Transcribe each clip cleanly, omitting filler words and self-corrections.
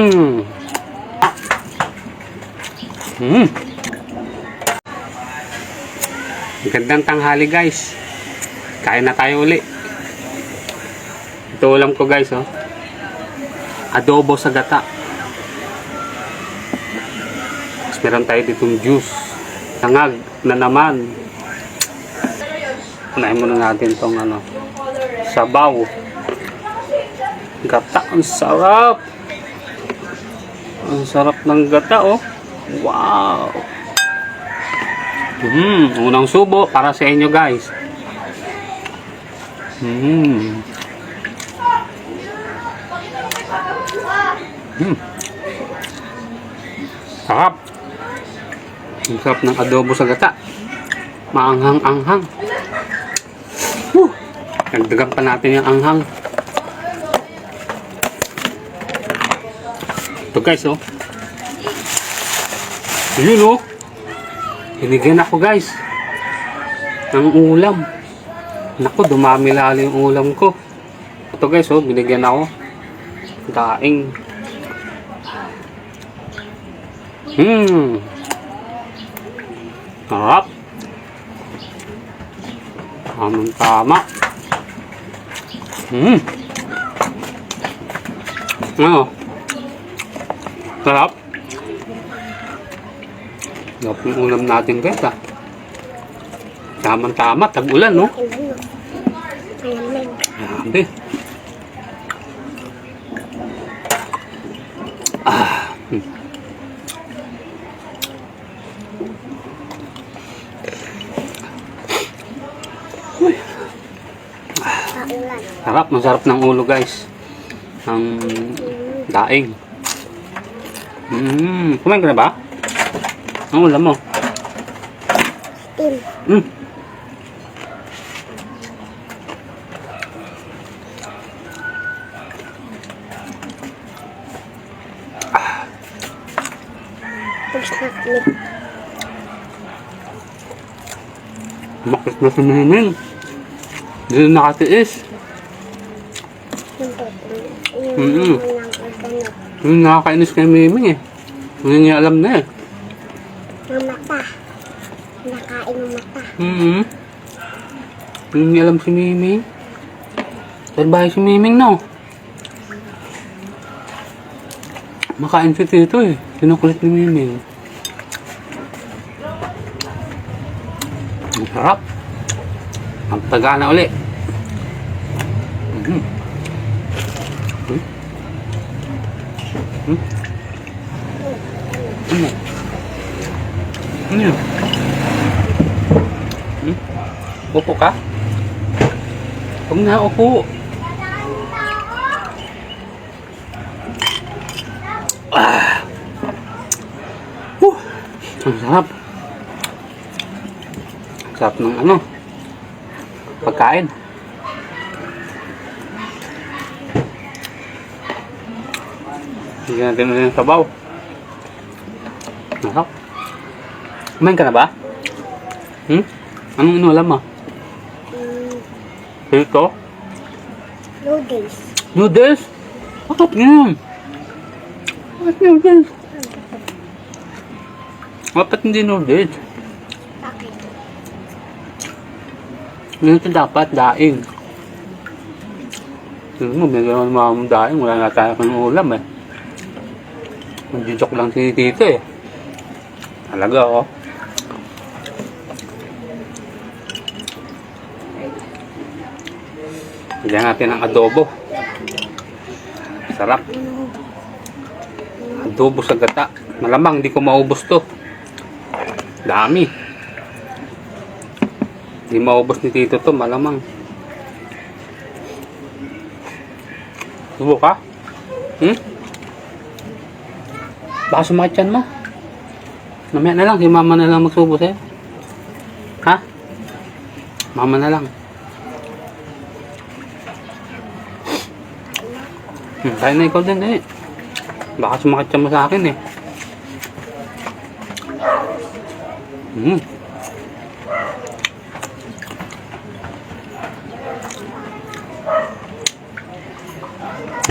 Hmm. Hmm. Gandang tanghali guys. Kain na tayo uli. Ito ulam ko guys, oh. Adobo sa gata. Tapos meron tayo ditong juice. Tangag na naman. Unahin muna natin tong sabaw. Gata, ang sarap. Ang sarap ng gata, oh. Wow. Unang subo para sa inyo guys. Sarap. Ang sarap ng adobo sa gata. Maanghang-anghang. Nagdagan pa natin yung anghang. Ito guys, oh. Yun, oh. Hinigyan ako guys ng ulam. Naku, dumami lalo yung ulam ko. Ito guys, oh, binigyan ako. Daing. Sarap. Tama. Ano? Sarap. Sarap yung ulam natin guys, ah. Tama-tama, tag-ulan, no? Grabe. Sarap, masarap ng ulo guys. Ang daing. Kumain ka na ba? Ang ulam mo? Makit na si Miming. Hindi na nakatiis. Yung nakakainis kay Miming eh. Hindi niya alam na eh. Ang mata. Nakain ang mata. Hindi niya alam si Miming. Salbahe si Miming, no? Makain si Tito eh. Kinukulit ni Miming. Ang sarap. Ang taga na uli. Ano yun? Upo ka? Huwag na upo. Ang sarap. Ang sarap ng pagkain. Hindi natin na yung sabaw. Masarap. Kumain ka na ba? Anong inulam mo? Ito? Noodles. Noodles? Bakit yan? Bakit noodles? Bakit hindi noodles? Bakit? Ganito dapat, daing. Tignan mo, may gano'n mga daing. Wala na tayo ng ulam eh. Mag-joke lang si Tito eh. Talaga, oh. Bigyan natin ang adobo. Sarap. Adobo sa gata. Malamang hindi ko maubos to. Dami. Hindi maubos ni Tito to, malamang. Subo ka? Baka sumakit yan mo. Mamaya na lang, si mama na lang magsubo sa'yo. Ha? Mama na lang. Kaya na ikaw din eh. Baka sumakit yan mo sa akin eh.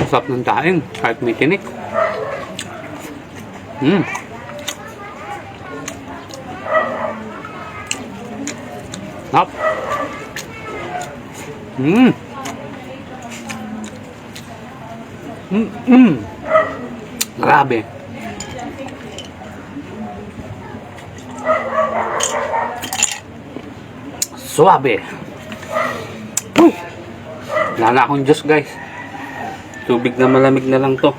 Sarap ng daing kahit may tinik. Hmm. Hop. Hmm. Grabe. Suabe. Uy. Wala na akong juice, guys. Tubig na malamig na lang to.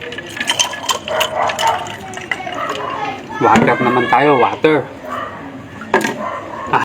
Water naman tayo, water.